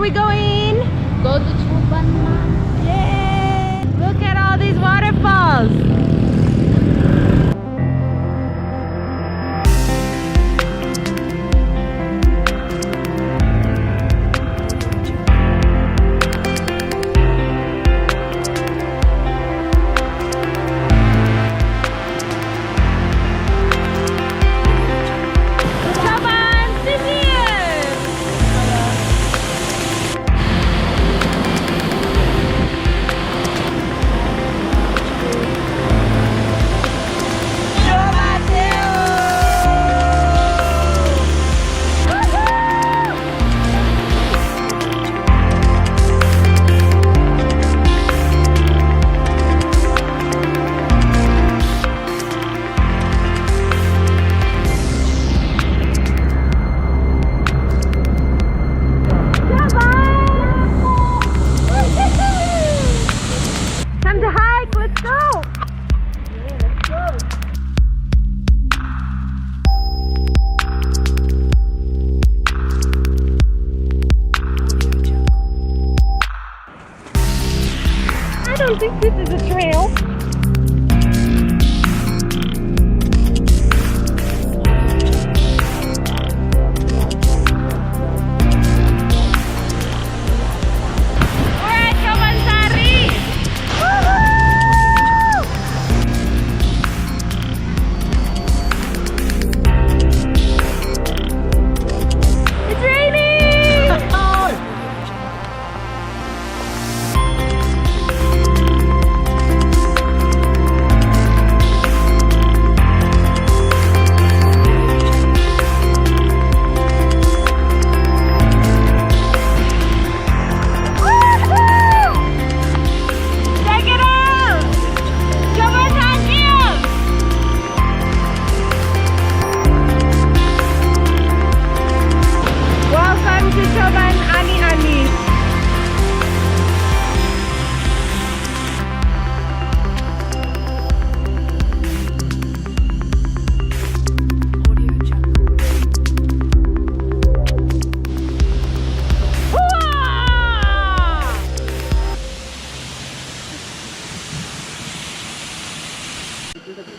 are we going? Go to Coban. Yay! Look at all these waterfalls. Coban Sisir. Coban Time to hike, let's go! I don't think this is a trail. We're at Coban Sari. Woohoo! It's raining! Woohoo! Check it out! Coban Tangkil! Welcome to Coban Ani Ani. Hoo-ah!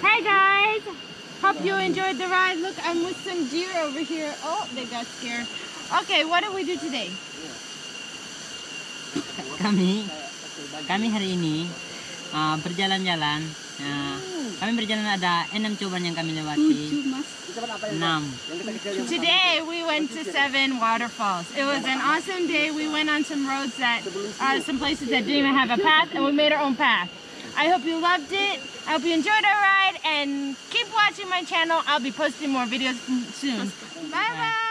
Hey guys! Hope you enjoyed the ride. Look, I'm with some deer over here. Oh, they got scared. Okay, what do we do today? Kami hari ini berjalan-jalan. Kami berjalan ada 6 coban yang kami lewati. 6. Today we went to 7 waterfalls. It was an awesome day. We went on some roads that, some places that didn't even have a path, and we made our own path. I hope you loved it. I hope you enjoyed our ride, and keep watching my channel. I'll be posting more videos soon. Bye bye.